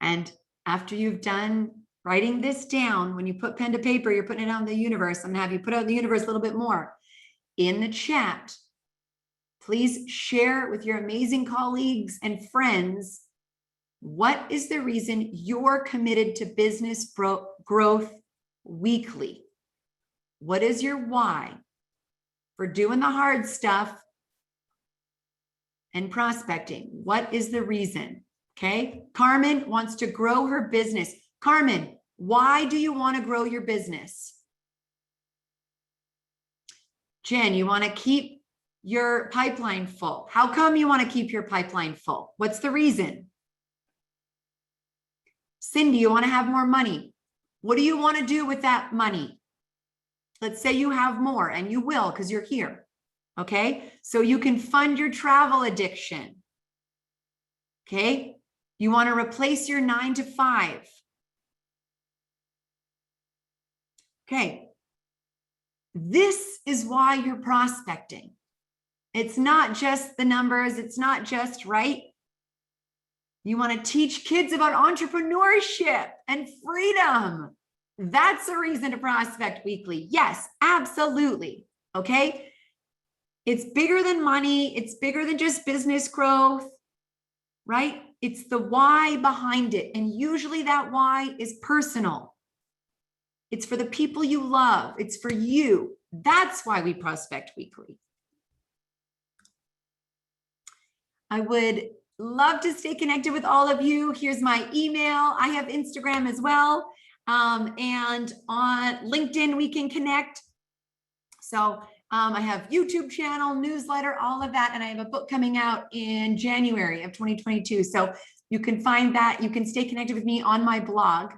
And after you've done writing this down, when you put pen to paper, you're putting it out in the universe. I'm gonna have you put out in the universe a little bit more. In the chat, please share with your amazing colleagues and friends, what is the reason you're committed to business growth weekly? What is your why for doing the hard stuff and prospecting? What is the reason? Okay. Carmen wants to grow her business. Carmen, why do you want to grow your business? Jen, you want to keep your pipeline full. How come you want to keep your pipeline full? What's the reason? Cindy, you want to have more money. What do you want to do with that money? Let's say you have more, and you will because you're here. Okay. So you can fund your travel addiction. Okay. You want to replace your 9 to 5. Okay. This is why you're prospecting. It's not just the numbers. It's not just, right? You want to teach kids about entrepreneurship and freedom. That's a reason to prospect weekly. Yes, absolutely. Okay. It's bigger than money. It's bigger than just business growth, right? It's the why behind it. And usually that why is personal. It's for the people you love. It's for you. That's why we prospect weekly. I would love to stay connected with all of you. Here's my email. I have Instagram as well. And on LinkedIn, we can connect. So I have YouTube channel, newsletter, all of that. And I have a book coming out in January of 2022. So you can find that. You can stay connected with me on my blog.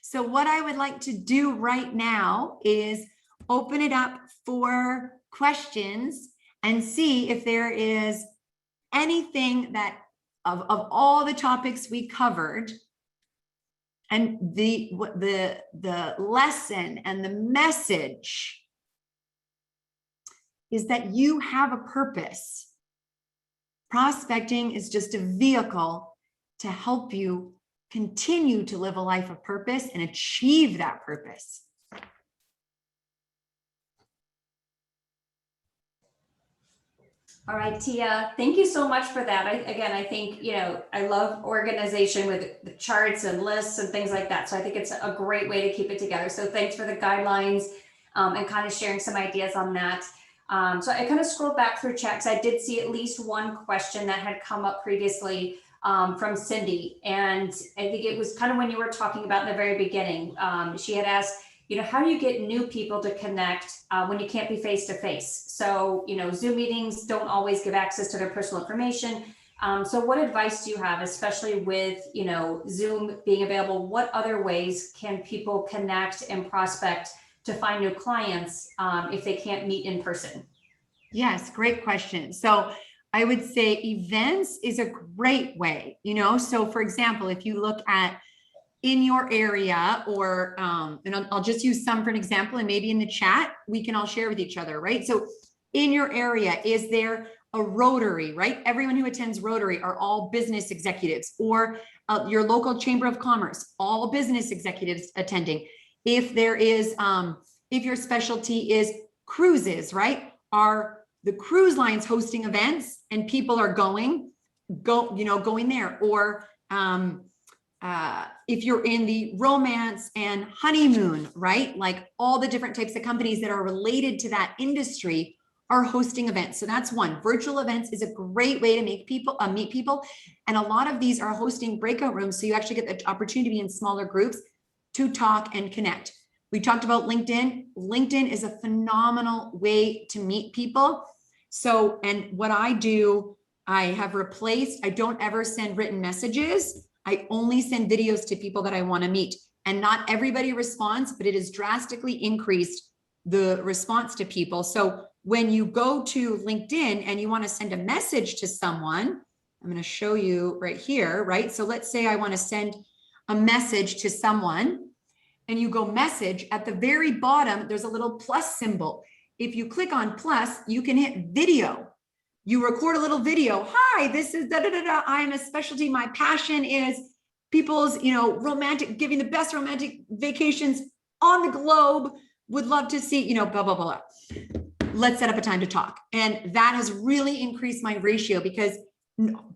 So what I would like to do right now is open it up for questions and see if there is anything that of all the topics we covered, and the lesson and the message is that you have a purpose. Prospecting is just a vehicle to help you continue to live a life of purpose and achieve that purpose. All right, Tia, thank you so much for that. I think, I love organization with the charts and lists and things like that. So I think it's a great way to keep it together. So thanks for the guidelines and kind of sharing some ideas on that. So I kind of scrolled back through chat because I did see at least one question that had come up previously from Cindy. And I think it was kind of when you were talking about in the very beginning. She had asked, how do you get new people to connect when you can't be face-to-face? So, Zoom meetings don't always give access to their personal information. So what advice do you have, especially with, Zoom being available? What other ways can people connect and prospect to find new clients if they can't meet in person? Yes, great question. So I would say events is a great way, so for example, if you look at in your area or, and I'll just use some for an example, and maybe in the chat, we can all share with each other, right? So in your area, is there a Rotary, right? Everyone who attends Rotary are all business executives, or your local Chamber of Commerce, all business executives attending. If there is, if your specialty is cruises, right? Are the cruise lines hosting events and people are going there. Or if you're in the romance and honeymoon, right? Like all the different types of companies that are related to that industry are hosting events. So that's one. Virtual events is a great way to make people meet people. And a lot of these are hosting breakout rooms. So you actually get the opportunity to be in smaller groups to talk and connect. We talked about LinkedIn. LinkedIn is a phenomenal way to meet people. So, and what I do, I have replaced, I don't ever send written messages. I only send videos to people that I want to meet. And not everybody responds, but it has drastically increased the response to people. So when you go to LinkedIn and you want to send a message to someone, I'm going to show you right here, right? So let's say I want to send a message to someone and you go message. At the very bottom, there's a little plus symbol. If you click on plus, you can hit video. You record a little video. Hi, this is da-da-da-da. I'm a specialty. My passion is people's, romantic, giving the best romantic vacations on the globe. Would love to see, blah, blah, blah. Let's set up a time to talk. And that has really increased my ratio because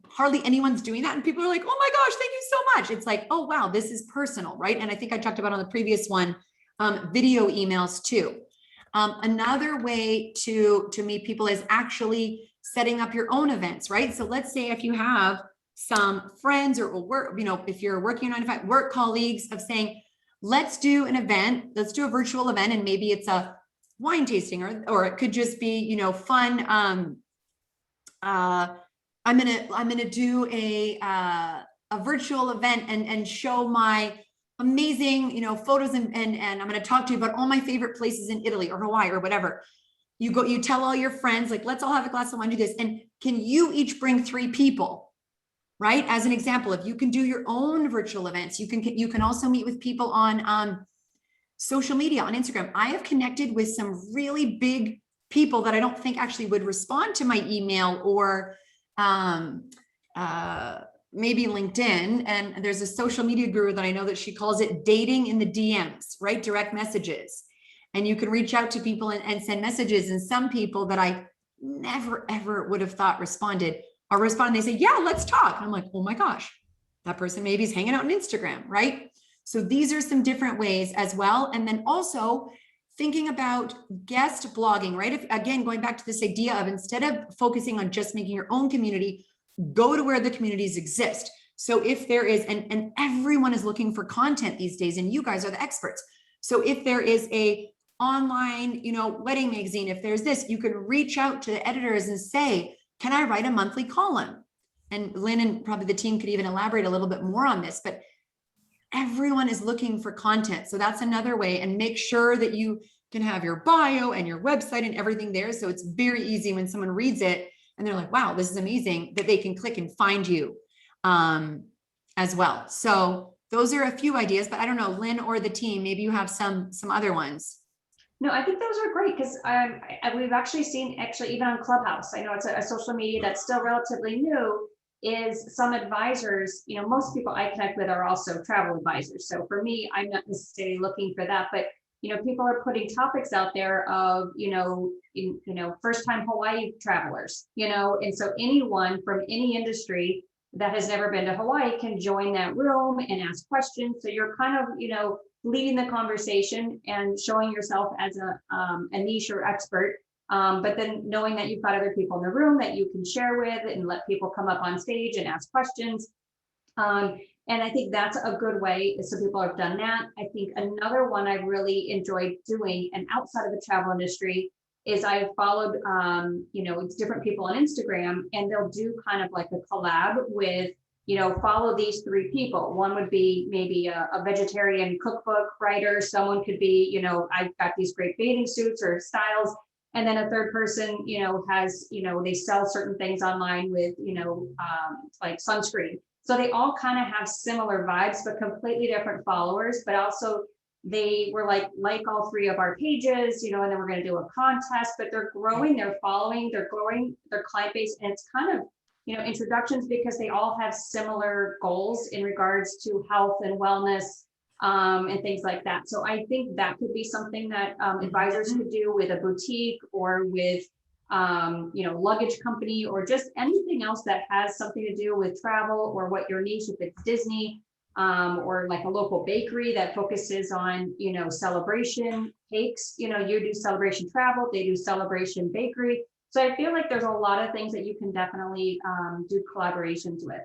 hardly anyone's doing that. And people are like, oh my gosh, thank you so much. It's like, oh, wow, this is personal, right? And I think I talked about on the previous one, video emails too. Another way to meet people is actually setting up your own events, right? So let's say if you have some friends or work, if you're working 9 to 5, work colleagues of saying, let's do an event, let's do a virtual event. And maybe it's a wine tasting or it could just be, fun. I'm gonna do a virtual event and show my amazing, photos and I'm going to talk to you about all my favorite places in Italy or Hawaii or whatever. You tell all your friends, like, let's all have a glass of wine, do this. And can you each bring 3 people, right? As an example, if you can do your own virtual events, you can also meet with people on social media, on Instagram. I have connected with some really big people that I don't think actually would respond to my email or maybe LinkedIn. And there's a social media guru that I know that she calls it dating in the DMs, right? Direct messages. And you can reach out to people and send messages. And some people that I never, ever would have thought responded are responding. They say, yeah, let's talk. And I'm like, oh my gosh, that person maybe is hanging out on Instagram, right? So these are some different ways as well. And then also thinking about guest blogging, right? If, again, going back to this idea of instead of focusing on just making your own community, go to where the communities exist. So if there is, and everyone is looking for content these days, and you guys are the experts. So if there is a online, wedding magazine, if there's this, you can reach out to the editors and say, can I write a monthly column? And Lynn and probably the team could even elaborate a little bit more on this, but everyone is looking for content. So that's another way. And make sure that you can have your bio and your website and everything there. So it's very easy when someone reads it and they're like, wow, this is amazing, that they can click and find you as well. So those are a few ideas, but I don't know, Lynn or the team, maybe you have some other ones. No, I think those are great because we've actually seen even on Clubhouse, I know it's a social media that's still relatively new, is some advisors, most people I connect with are also travel advisors. So for me, I'm not necessarily looking for that, but people are putting topics out there of, first time Hawaii travelers, and so anyone from any industry that has never been to Hawaii can join that room and ask questions. So you're kind of, leading the conversation and showing yourself as a niche or expert. But then knowing that you've got other people in the room that you can share with and let people come up on stage and ask questions. And I think that's a good way. So people have done that. I think another one I've really enjoyed doing, and outside of the travel industry, is I've followed, it's different people on Instagram, and they'll do kind of like a collab with, follow these 3 people. One would be maybe a vegetarian cookbook writer. Someone could be, I've got these great bathing suits or styles. And then a third person, has, they sell certain things online with, like sunscreen. So they all kind of have similar vibes, but completely different followers, but also they were like all 3 of our pages, and then we're going to do a contest, but they're growing their following, they're growing their client base. And it's kind of, introductions because they all have similar goals in regards to health and wellness and things like that. So I think that could be something that advisors could do with a boutique or with luggage company, or just anything else that has something to do with travel or what your niche, if it's Disney, or like a local bakery that focuses on, celebration cakes, you do celebration travel, they do celebration bakery. So I feel like there's a lot of things that you can definitely do collaborations with.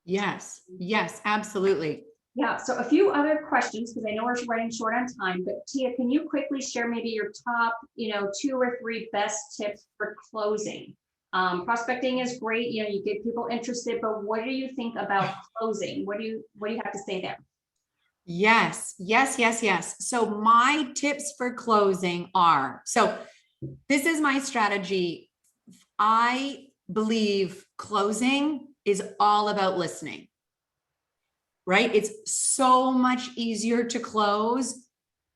Yes, yes, absolutely. Yeah, so a few other questions, because I know we're running short on time, but Tia, can you quickly share maybe your top, 2 or 3 best tips for closing? Prospecting is great, you get people interested, but what do you think about closing? What do you have to say there? Yes, yes, yes, yes. So my tips for closing are, so this is my strategy. I believe closing is all about listening, right? It's so much easier to close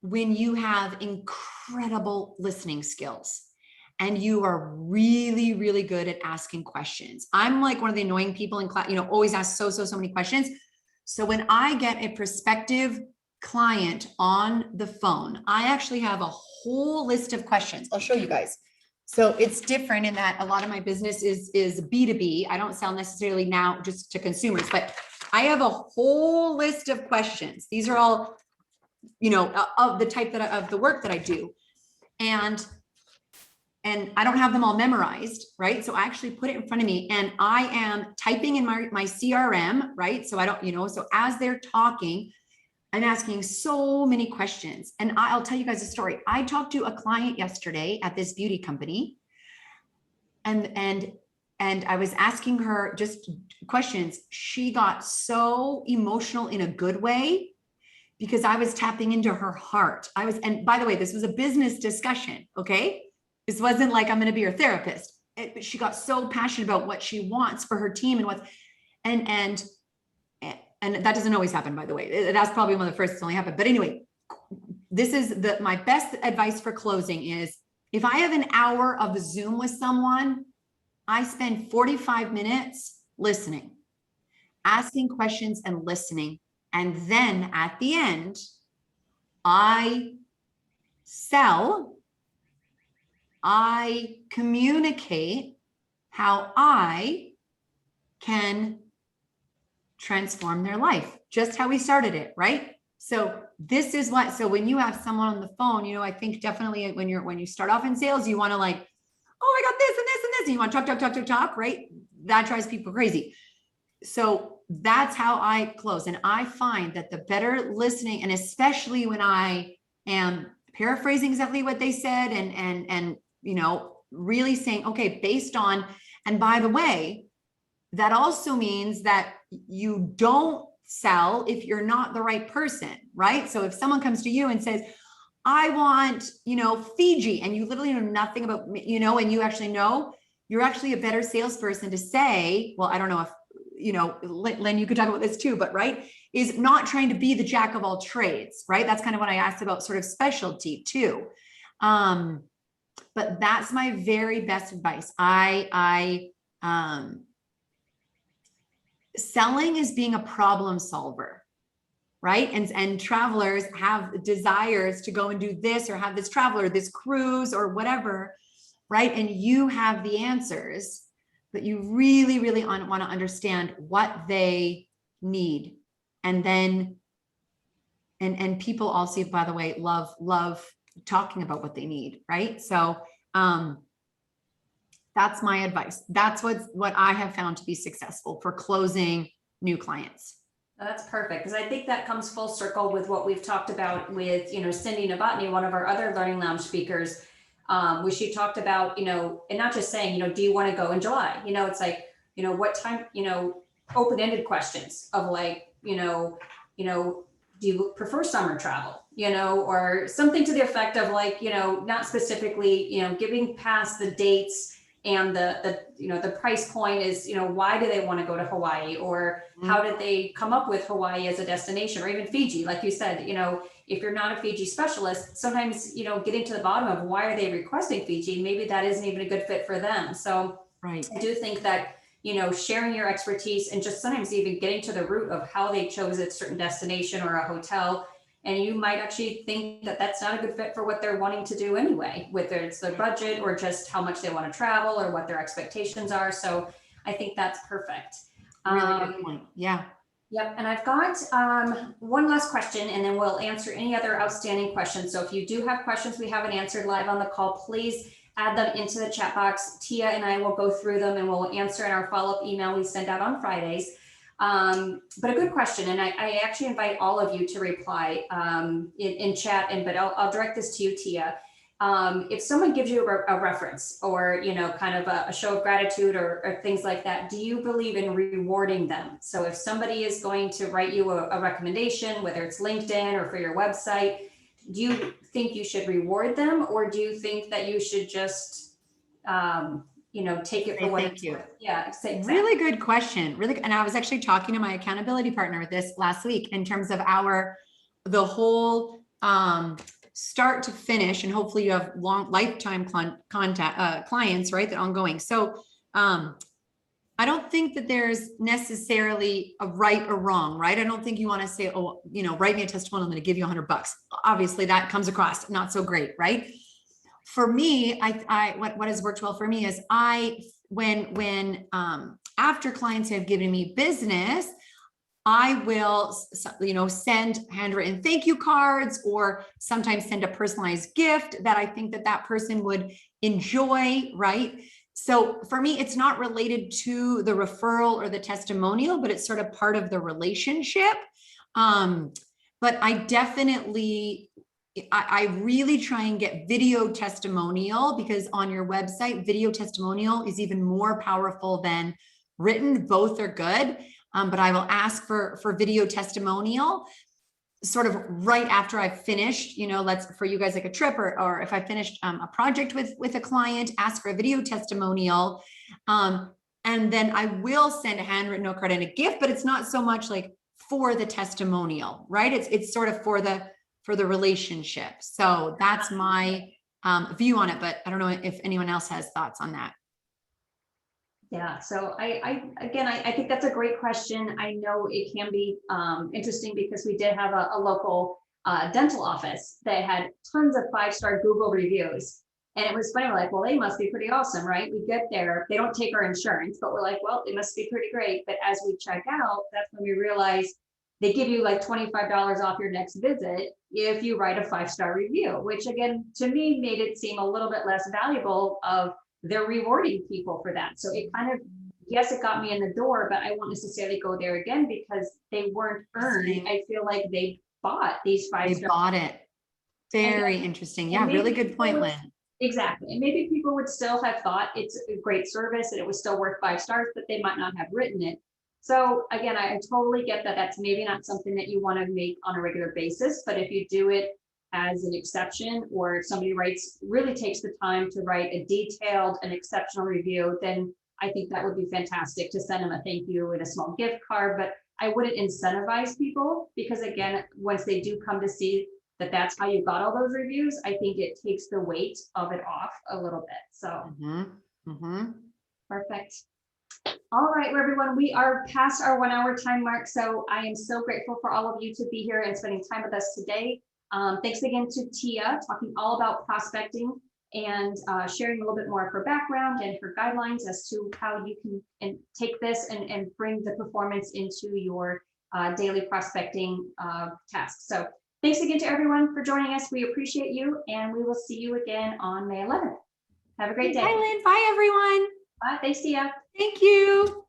when you have incredible listening skills and you are really, really good at asking questions. I'm like one of the annoying people in class, always ask so many questions. So when I get a prospective client on the phone, I actually have a whole list of questions. I'll show you guys. So it's different in that a lot of my business is B2B. I don't sell necessarily now just to consumers, but I have a whole list of questions. These are all, of the type of the work that I do. And I don't have them all memorized, right? So I actually put it in front of me and I am typing in my CRM, right? So I don't, so as they're talking, I'm asking so many questions. And I'll tell you guys a story. I talked to a client yesterday at this beauty company and I was asking her just questions. She got so emotional in a good way because I was tapping into her heart. And by the way, this was a business discussion, okay? This wasn't like I'm going to be your therapist. But she got so passionate about what she wants for her team and that doesn't always happen, by the way. That's probably one of the first that's only happened. But anyway, this is my best advice for closing is if I have an hour of a Zoom with someone, I spend 45 minutes listening, asking questions and listening. And then at the end, I sell, I communicate how I can transform their life, just how we started it, right? So this is so when you have someone on the phone, I think definitely when you start off in sales, you want to like, oh, I got this and this and this, and you want to talk, right? That drives people crazy. So that's how I close. And I find that the better listening, and especially when I am paraphrasing exactly what they said and really saying, okay, based on, and by the way, that also means that you don't sell if you're not the right person, right? So if someone comes to you and says, I want, Fiji, and you literally know nothing about, and you actually know, you're actually a better salesperson to say, well, I don't know if, Lynn, you could talk about this too, but right, is not trying to be the jack of all trades, right? That's kind of what I asked about sort of specialty too. But that's my very best advice. Selling is being a problem solver, right? And travelers have desires to go and do this or have this travel or this cruise or whatever, right? And you have the answers, but you really, really want to understand what they need. And then, and people also, by the way, love talking about what they need, right? So that's my advice. That's what I have found to be successful for closing new clients. That's perfect, because I think that comes full circle with what we've talked about with, Cindy Novotny, one of our other Learning Lounge speakers, where she talked about, and not just saying, do you want to go in July? It's like, what time, open-ended questions of like, do you prefer summer travel, or something to the effect of like, not specifically, giving past the dates and the price point is, why do they want to go to Hawaii, or how did they come up with Hawaii as a destination, or even Fiji, like you said, if you're not a Fiji specialist, sometimes, getting to the bottom of why are they requesting Fiji, maybe that isn't even a good fit for them. So right. I do think that, sharing your expertise and just sometimes even getting to the root of how they chose a certain destination or a hotel And you might actually think that that's not a good fit for what they're wanting to do anyway, whether it's their budget or just how much they want to travel or what their expectations are. So I think that's perfect. Really good point. Yeah. Yep, and I've got one last question, and then we'll answer any other outstanding questions. So if you do have questions we haven't answered live on the call, please add them into the chat box. Tia and I will go through them and we'll answer in our follow-up email we send out on Fridays. But a good question, and I actually invite all of you to reply in chat, but I'll direct this to you, Tia. If someone gives you a reference or, kind of a show of gratitude or things like that, do you believe in rewarding them? So if somebody is going to write you a recommendation, whether it's LinkedIn or for your website, do you think you should reward them, or do you think that you should just, take it for what it's worth? Yeah, exactly. Really good question. Really, and I was actually talking to my accountability partner with this last week in terms of the whole start to finish, and hopefully you have long lifetime clients, right? That ongoing. So I don't think that there's necessarily a right or wrong, right? I don't think you want to say, oh, write me a testimonial, I'm going to give you $100. Obviously that comes across not so great, right? For me, what has worked well for me is when after clients have given me business, I will, send handwritten thank you cards, or sometimes send a personalized gift that I think that person would enjoy, right? So for me, it's not related to the referral or the testimonial, but it's sort of part of the relationship. But I definitely, I really try and get video testimonial, because on your website, video testimonial is even more powerful than written. Both are good. But I will ask for video testimonial sort of right after I've finished, for you guys, like a trip, or if I finished a project with a client, ask for a video testimonial. And then I will send a handwritten note card and a gift, but it's not so much like for the testimonial, right? It's sort of for the relationship. So that's my view on it, but I don't know if anyone else has thoughts on that. Yeah, so I think that's a great question. I know it can be interesting, because we did have a local dental office that had tons of 5-star Google reviews. And it was funny, we're like, well, they must be pretty awesome, right? We get there, they don't take our insurance, but we're like, well, they must be pretty great. But as we check out, that's when we realize they give you like $25 off your next visit if you write a 5-star review, which again, to me, made it seem a little bit less valuable of they're rewarding people for that. So it kind of, yes, it got me in the door, but I won't necessarily go there again because they weren't earned. I feel like they bought these 5 stars. They bought it. Very interesting. Yeah, really good point, Lynn. Exactly. And maybe people would still have thought it's a great service and it was still worth 5 stars, but they might not have written it. So again, I totally get that that's maybe not something that you want to make on a regular basis, but if you do it as an exception, or if somebody really takes the time to write a detailed and exceptional review, then I think that would be fantastic to send them a thank you and a small gift card. But I wouldn't incentivize people, because again, once they do come to see that that's how you got all those reviews, I think it takes the weight of it off a little bit. So Perfect. All right, well, everyone, we are past our 1-hour time mark. So I am so grateful for all of you to be here and spending time with us today. Thanks again to Tia, talking all about prospecting and sharing a little bit more of her background and her guidelines as to how you can take this and bring the performance into your daily prospecting tasks. So thanks again to everyone for joining us. We appreciate you, and we will see you again on May 11th. Have a great day. Bye, Lynn. Bye, everyone. Bye. Thanks, Tia. Thank you.